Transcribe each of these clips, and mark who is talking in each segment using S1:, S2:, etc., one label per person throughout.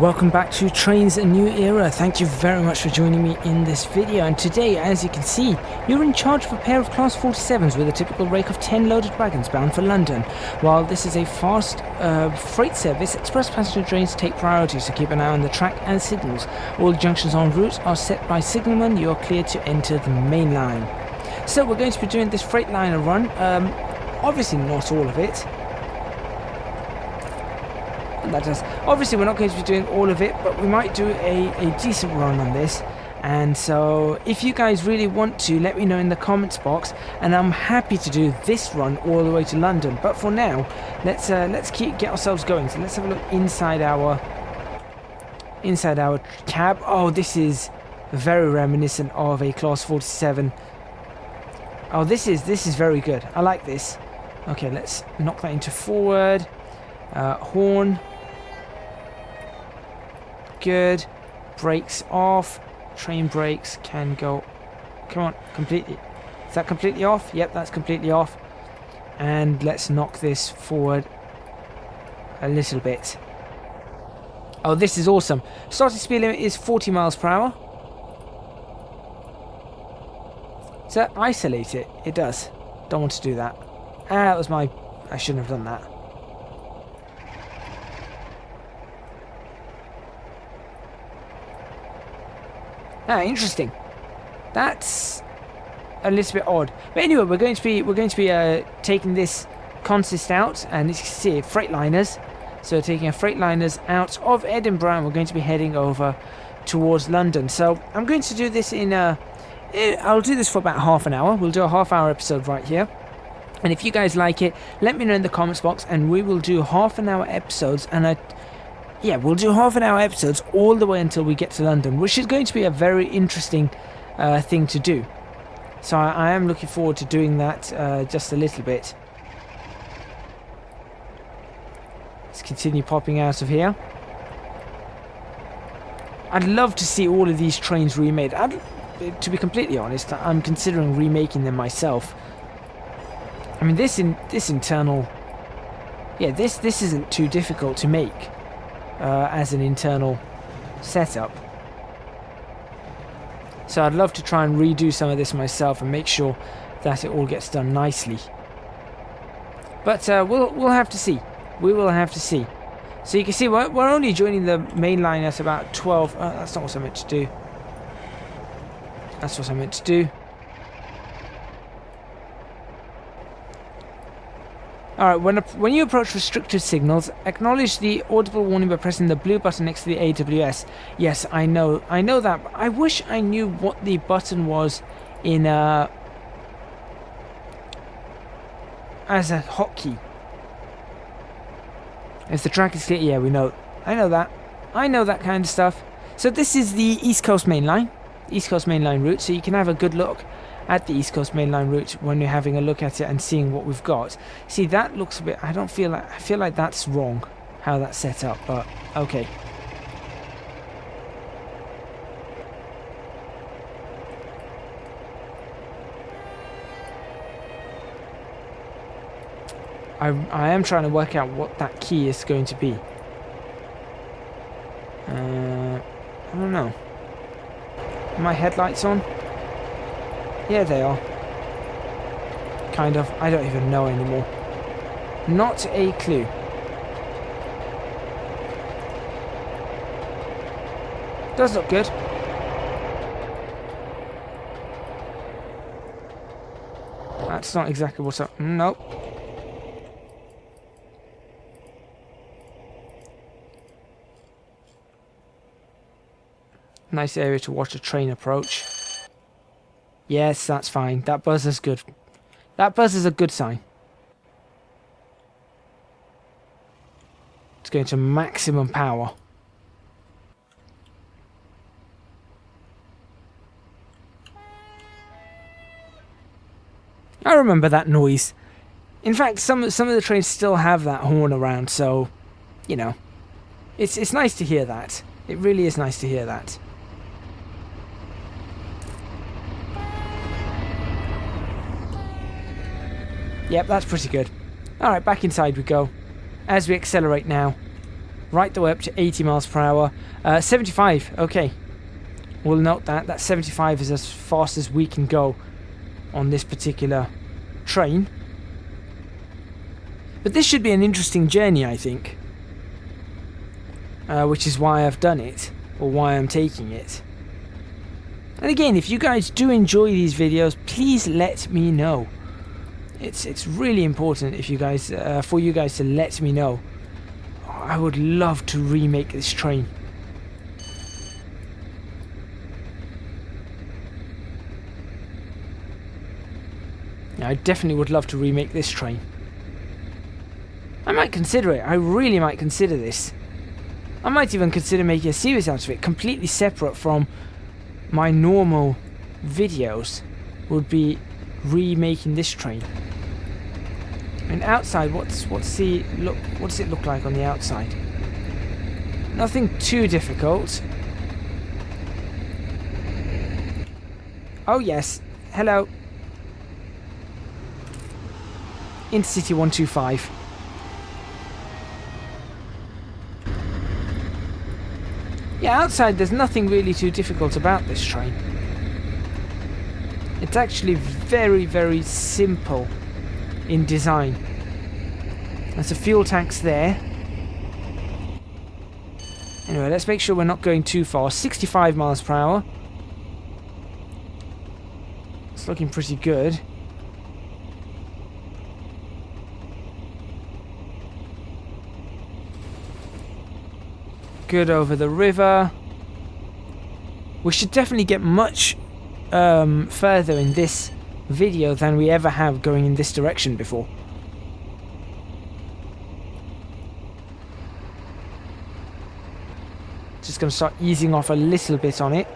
S1: Welcome back to Trainz A New Era. Thank you very much for joining me in this video, and today, as you can see, you're in charge of a pair of Class 47s with a typical rake of 10 loaded wagons bound for London. While this is a fast freight service, express passenger trains take priority, so keep an eye on the track and signals. All junctions en route are set by signalman. You are cleared to enter the main line. So we're going to be doing this Freightliner run, obviously not all of it. Obviously we're not going to be doing all of it, but we might do a decent run on this. And so if you guys really want to, let me know in the comments box, and I'm happy to do this run all the way to London. But for now, let's get ourselves going. So let's have a look inside our cab. Oh, this is very reminiscent of a Class 47. Oh, this is very good. I like this. Okay, let's knock that into forward. Horn. Good. Brakes off. Train brakes can go. Come on, completely. Is that completely off? Yep, that's completely off. And let's knock this forward a little bit. Oh, this is awesome. Starting speed limit is 40 miles per hour. Does that isolate it? It does. Don't want to do that. That was my... I shouldn't have done that. Ah, interesting. That's a little bit odd. But anyway, we're going to be taking this consist out, and as you can see, Freightliners. So taking our Freightliners out of Edinburgh, and we're going to be heading over towards London. So I'm going to do this I'll do this for about half an hour. We'll do a half-hour episode right here. And if you guys like it, let me know in the comments box, and we will do half-an-hour episodes. And yeah, we'll do half-an-hour episodes all the way until we get to London, which is going to be a very interesting thing to do. So I am looking forward to doing that just a little bit. Let's continue popping out of here. I'd love to see all of these trains remade. To be completely honest, I'm considering remaking them myself. I mean, this internal... Yeah, this isn't too difficult to make. As an internal setup. So I'd love to try and redo some of this myself and make sure that it all gets done nicely. But we'll have to see. We will have to see. So you can see we're only joining the main line at about 12. That's not what I meant to do. That's what I meant to do. Alright, when you approach restricted signals, acknowledge the audible warning by pressing the blue button next to the AWS. Yes, I know that. But I wish I knew what the button was in as a hotkey. If the track is clear, yeah, we know. I know that. I know that kind of stuff. So this is the East Coast Mainline. East Coast Mainline route, so you can have a good look at the East Coast Mainline route when you're having a look at it and seeing what we've got. See, that looks a bit... I feel like that's wrong, how that's set up, but okay. I am trying to work out what that key is going to be. I don't know. Are my headlights on? Yeah, they are. Kind of. I don't even know anymore. Not a clue. Does look good. That's not exactly what's up. Nope. Nice area to watch a train approach. Yes, that's fine. That buzz is good. That buzz is a good sign. It's going to maximum power. I remember that noise. In fact, some of the trains still have that horn around, so you know, it's nice to hear that. It really is nice to hear that. Yep, that's pretty good. Alright, back inside we go. As we accelerate now, right the way up to 80 miles per hour. 75, okay. We'll note that. That 75 is as fast as we can go on this particular train. But this should be an interesting journey, I think. Which is why I've done it, or why I'm taking it. And again, if you guys do enjoy these videos, please let me know. It's really important if you guys for you guys to let me know. I would love to remake this train. I definitely would love to remake this train. I might consider it. I really might consider this. I might even consider making a series out of it, completely separate from my normal videos. Would be remaking this train. And outside, what's the look? What does it look like on the outside? Nothing too difficult. Oh yes, hello. Intercity 125. Yeah, outside there's nothing really too difficult about this train. It's actually very, very simple in design. There's a fuel tanks there. Anyway, let's make sure we're not going too fast. 65 miles per hour. It's looking pretty good. Good over the river. We should definitely get much further in this video than we ever have going in this direction before. Just going to start easing off a little bit on it.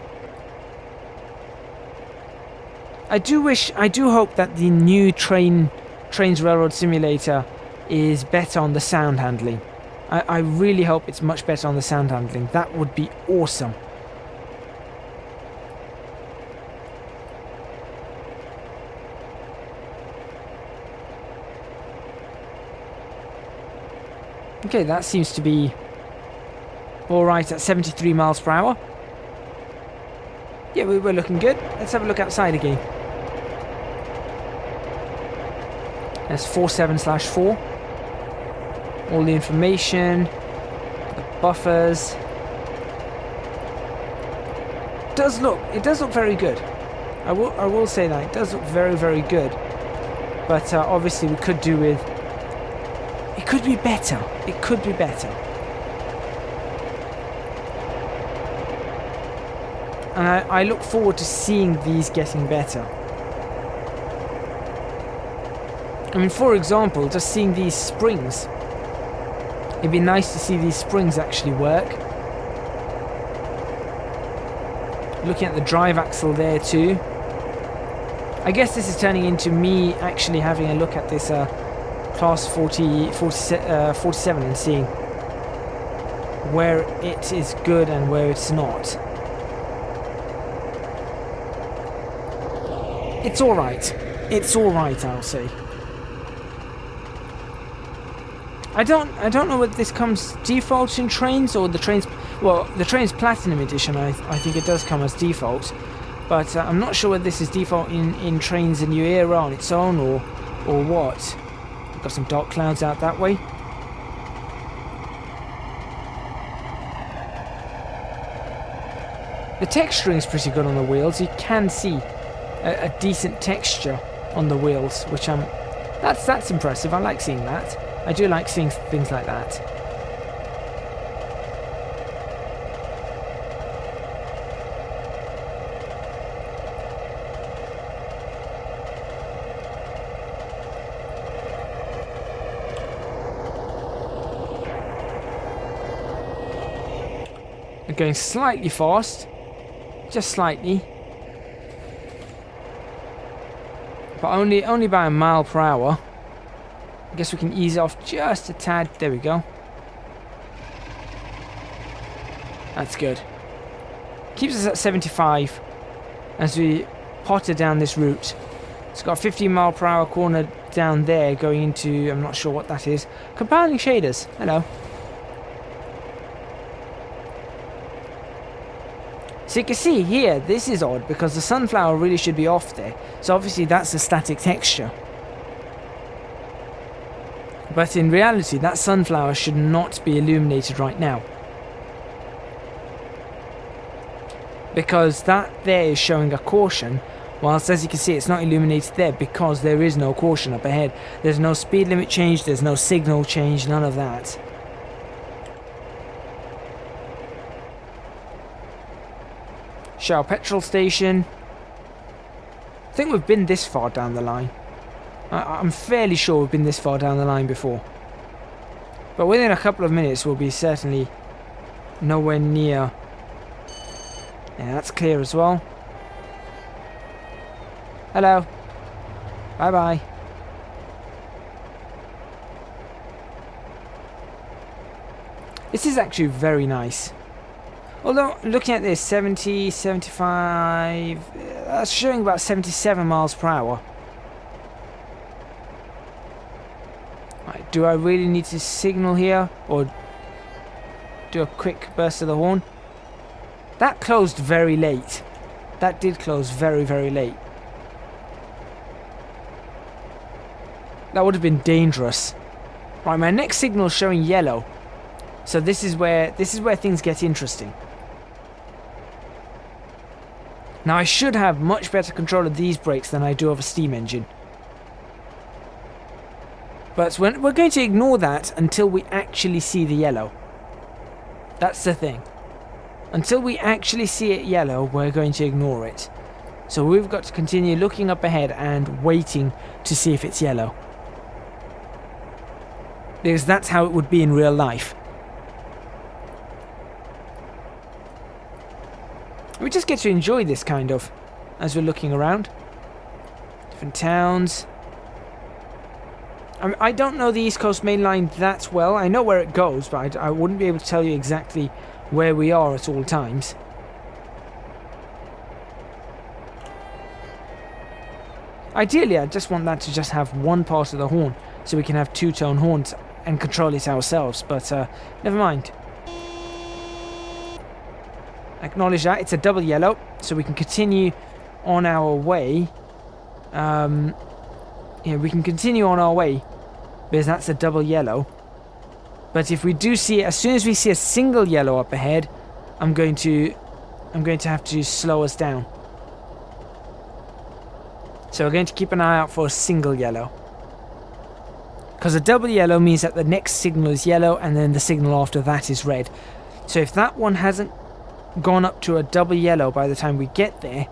S1: I do hope that the new Trainz Railroad Simulator is better on the sound handling. I really hope it's much better on the sound handling. That would be awesome. Okay, that seems to be alright at 73 miles per hour. Yeah, we're looking good. Let's have a look outside again. There's 47/4. All the information, the buffers. It does look very good. I will say that it does look very, very good. But obviously we could do with. It could be better. It could be better. And I look forward to seeing these getting better. I mean, for example, just seeing these springs. It'd be nice to see these springs actually work. Looking at the drive axle there too. I guess this is turning into me actually having a look at this Class 47 and seeing where it is good and where it's not. It's alright. It's alright, I'll say. I don't know whether this comes default in Trainz or the Trainz. Well, the Trainz Platinum Edition, I think it does come as default, but I'm not sure whether this is default in Trainz A New Era on its own or what. We've got some dark clouds out that way. The texturing is pretty good on the wheels. You can see a decent texture on the wheels, which that's impressive. I like seeing that. I do like seeing things like that. We're going slightly fast, just slightly, but only by a mile per hour. I guess we can ease off just a tad. There we go. That's good. Keeps us at 75 as we potter down this route. It's got a 15 mile per hour corner down there going into, I'm not sure what that is. Compiling shaders. Hello. So you can see here, this is odd because the sunflower really should be off there. So obviously that's a static texture. But in reality, that sunflower should not be illuminated right now. Because that there is showing a caution, whilst as you can see it's not illuminated there because there is no caution up ahead. There's no speed limit change, there's no signal change, none of that. Shell petrol station. I think we've been this far down the line. I'm fairly sure we've been this far down the line before. But within a couple of minutes we'll be certainly nowhere near. Yeah, that's clear as well. Hello. Bye bye. This is actually very nice. Although, looking at this, 70, 75... that's showing about 77 miles per hour. Right, do I really need to signal here? Or do a quick burst of the horn? That closed very late. That did close very, very late. That would have been dangerous. Right, my next signal is showing yellow. So this is where things get interesting. Now I should have much better control of these brakes than I do of a steam engine. But we're going to ignore that until we actually see the yellow. That's the thing. Until we actually see it yellow, we're going to ignore it. So we've got to continue looking up ahead and waiting to see if it's yellow. Because that's how it would be in real life. We just get to enjoy this kind of as we're looking around. Different towns. I don't know the East Coast Mainline that well. I know where it goes, but I wouldn't be able to tell you exactly where we are at all times. Ideally, I just want that to just have one part of the horn, so we can have two-tone horns and control it ourselves, but never mind. Acknowledge that, it's a double yellow, so we can continue on our way. Yeah, we can continue on our way, because that's a double yellow. But if we do see, as soon as we see a single yellow up ahead, I'm going to have to slow us down. So we're going to keep an eye out for a single yellow. Because a double yellow means that the next signal is yellow, and then the signal after that is red. So if that one hasn't gone up to a double yellow by the time we get there,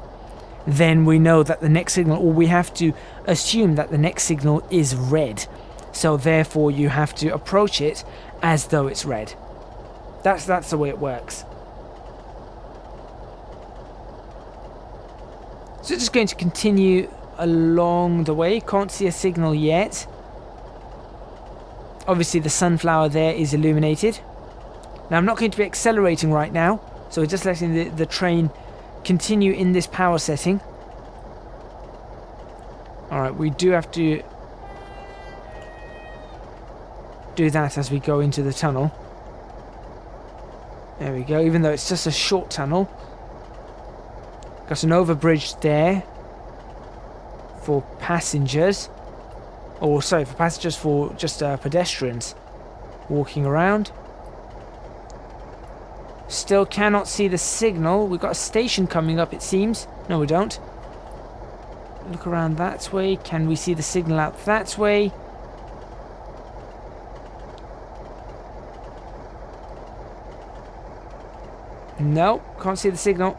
S1: then we know that the next signal, or we have to assume that the next signal is red. So therefore you have to approach it as though it's red. That's the way it works. So just going to continue along the way. Can't see a signal yet. Obviously the sunflower there is illuminated. Now I'm not going to be accelerating right now, so we're just letting the train continue in this power setting. Alright, we do have to do that as we go into the tunnel. There we go, even though it's just a short tunnel. Got an overbridge there for passengers. Or sorry, for passengers, for just pedestrians walking around. Still cannot see the signal. We've got a station coming up, it seems. No, we don't. Look around that way. Can we see the signal out that way? No, can't see the signal.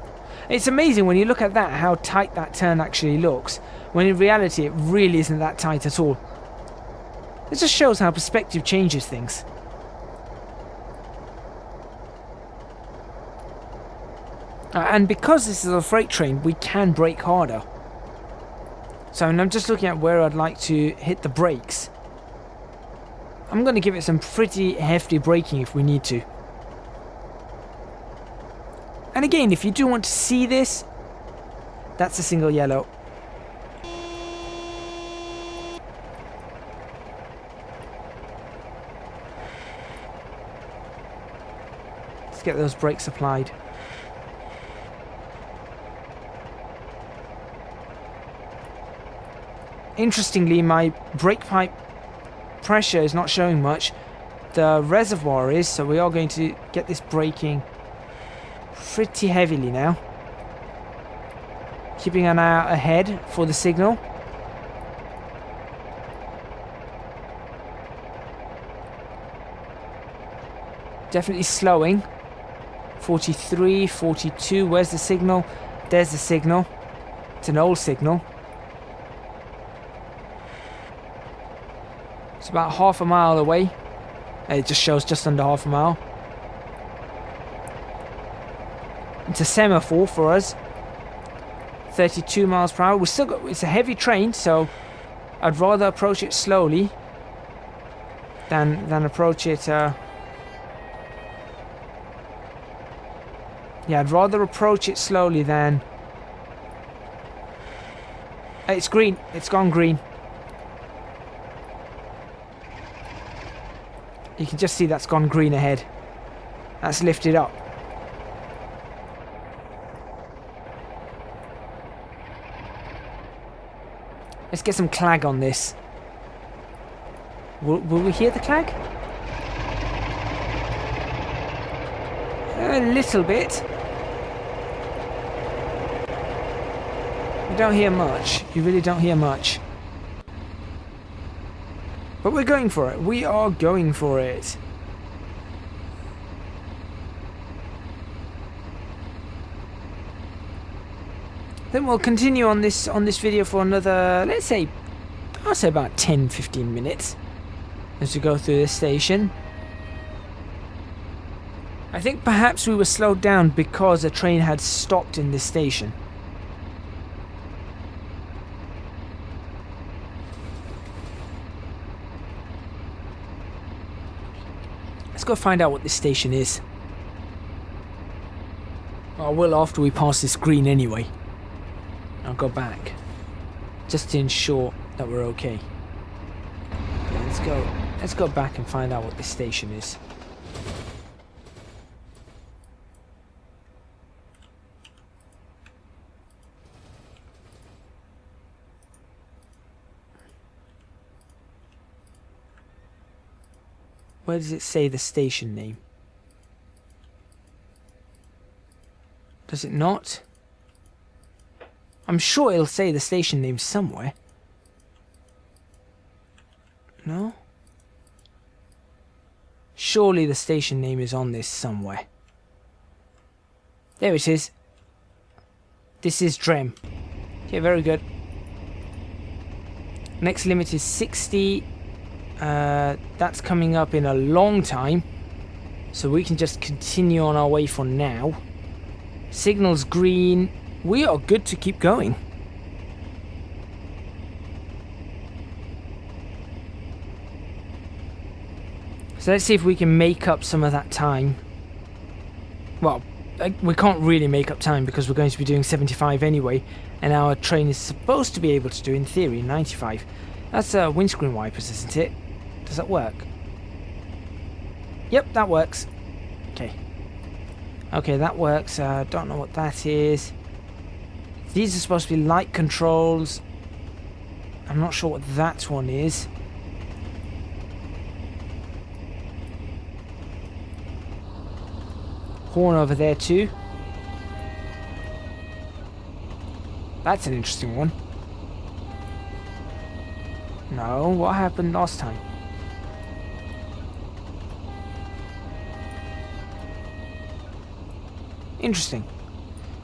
S1: It's amazing when you look at that, how tight that turn actually looks, when in reality it really isn't that tight at all. It just shows how perspective changes things. And because this is a freight train, we can brake harder. So I'm just looking at where I'd like to hit the brakes. I'm going to give it some pretty hefty braking if we need to. And again, if you do want to see this, that's a single yellow. Let's get those brakes applied. Interestingly, my brake pipe pressure is not showing much. The reservoir is, so we are going to get this braking pretty heavily now. Keeping an eye out ahead for the signal. Definitely slowing. 43, 42. Where's the signal? There's the signal. It's an old signal. It's about half a mile away. It just shows just under half a mile. It's a semaphore for us. 32 miles per hour. We still got. It's a heavy train, so I'd rather approach it slowly than approach it. Yeah, I'd rather approach it slowly than... It's green. It's gone green. You can just see that's gone green ahead. That's lifted up. Let's get some clag on this. Will we hear the clag? A little bit. You don't hear much. You really don't hear much. But we're going for it. We are going for it. Then we'll continue on this video for another, let's say, I'll say about 10-15 minutes as we go through this station. I think perhaps we were slowed down because a train had stopped in this station. Let's go find out what this station is. I will after we pass this green anyway. I'll go back just to ensure that we're okay. Yeah, let's go back and find out what this station is. Where does it say the station name? Does it not? I'm sure it'll say the station name somewhere. No? Surely the station name is on this somewhere. There it is. This is Drem. Okay, very good. Next limit is 60. That's coming up in a long time. So we can just continue on our way for now. Signal's green. We are good to keep going. So let's see if we can make up some of that time. Well, we can't really make up time because we're going to be doing 75 anyway, and our train is supposed to be able to do, in theory, 95. That's windscreen wipers, isn't it? Does that work? Yep, that works. Okay. Okay, that works. Don't know what that is. These are supposed to be light controls. I'm not sure what that one is. Horn over there too. That's an interesting one. No, what happened last time? Interesting.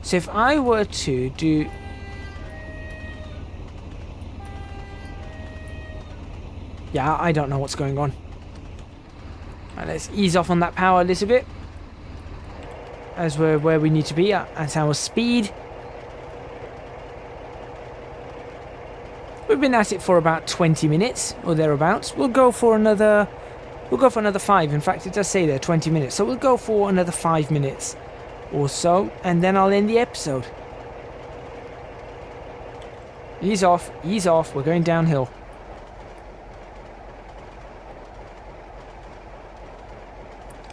S1: So if I were to do... Yeah, I don't know what's going on. Right, let's ease off on that power a little bit. As we're where we need to be at our speed. We've been at it for about 20 minutes or thereabouts. We'll go for another 5. In fact, it does say there 20 minutes. So we'll go for another 5 minutes or so, and then I'll end the episode. Ease off, we're going downhill.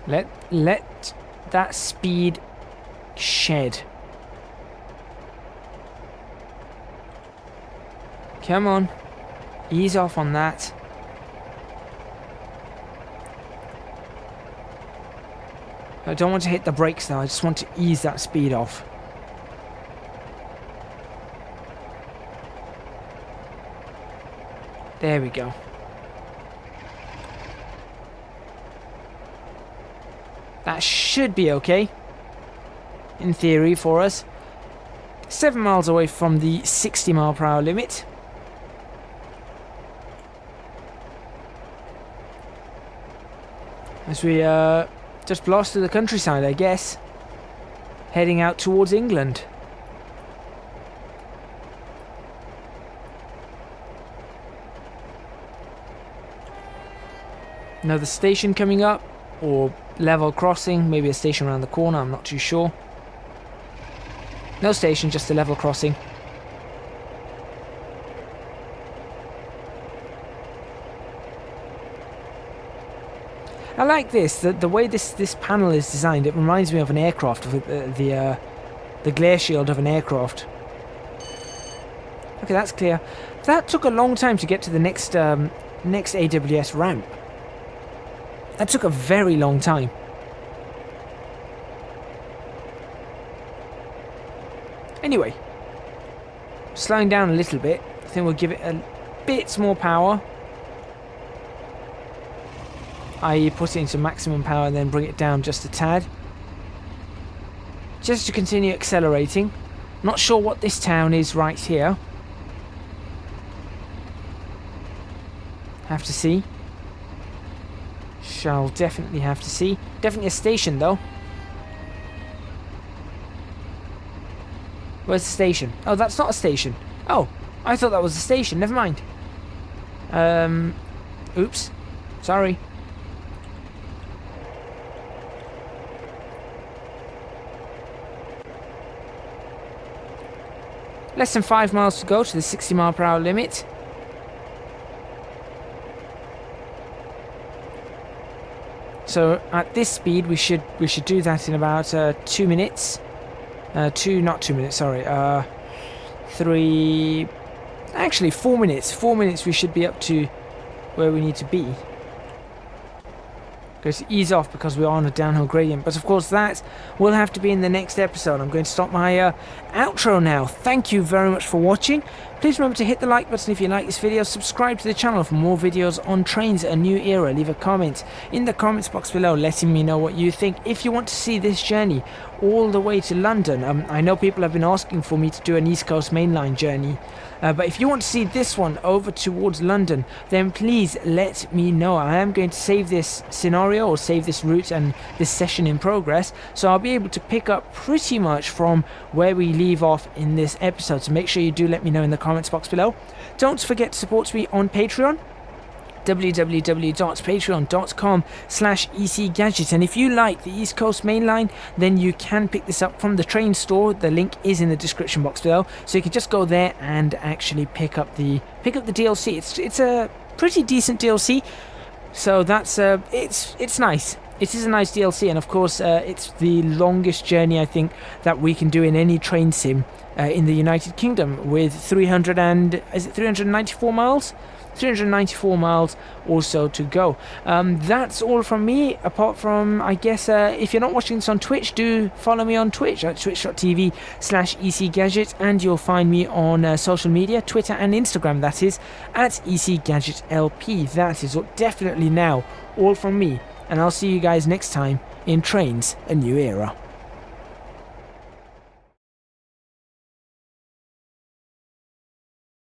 S1: Let that speed shed. Come on. Ease off on that. I don't want to hit the brakes though, I just want to ease that speed off. There we go. That should be okay, in theory, for us. 7 miles away from the 60 mile per hour limit. As we just blasted the countryside, I guess. Heading out towards England. Another station coming up, or level crossing, maybe a station around the corner, I'm not too sure. No station, just a level crossing. I like this, the way this panel is designed. It reminds me of an aircraft, of the glare shield of an aircraft. Okay, that's clear. That took a long time to get to the next AWS ramp. That took a very long time. Anyway, slowing down a little bit. I think we'll give it a bit more power. I.e. put it into maximum power and then bring it down just a tad. Just to continue accelerating. Not sure what this town is right here. Have to see. Shall definitely have to see. Definitely a station though. Where's the station? Oh, that's not a station. Oh, I thought that was a station. Never mind. Oops. Sorry. Less than 5 miles to go to the 60 mile per hour limit. So at this speed we should do that in about 2 minutes. Not 2 minutes, sorry. 4 minutes. 4 minutes we should be up to where we need to be. Going to ease off because we're on a downhill gradient, but of course that will have to be in the next episode. I'm going to stop my outro now. Thank you very much for watching. Please remember to hit the like button if you like this video, subscribe to the channel for more videos on Trainz, a new era. Leave a comment in the comments box below letting me know what you think. If you want to see this journey all the way to London, I know people have been asking for me to do an East Coast Mainline journey, but if you want to see this one over towards London, then please let me know. I am going to save this scenario or save this route and this session in progress, so I'll be able to pick up pretty much from where we leave off in this episode. So make sure you do let me know in the comments box below. Don't forget to support me on Patreon, www.patreon.com/ecgadget, and if you like the East Coast Mainline, then you can pick this up from the Trainz store. The link is in the description box below, so you can just go there and actually pick up the DLC. It's a pretty decent DLC, so that's it's nice. It is a nice DLC, and of course it's the longest journey I think that we can do in any train sim in the United Kingdom, with 394 miles? 394 miles or so to go. That's all from me, apart from, I guess, if you're not watching this on Twitch, do follow me on Twitch at twitch.tv/ECGadget, and you'll find me on social media, Twitter and Instagram, that is, at ECGadgetLP. That is definitely now all from me, and I'll see you guys next time in Trainz, a new era.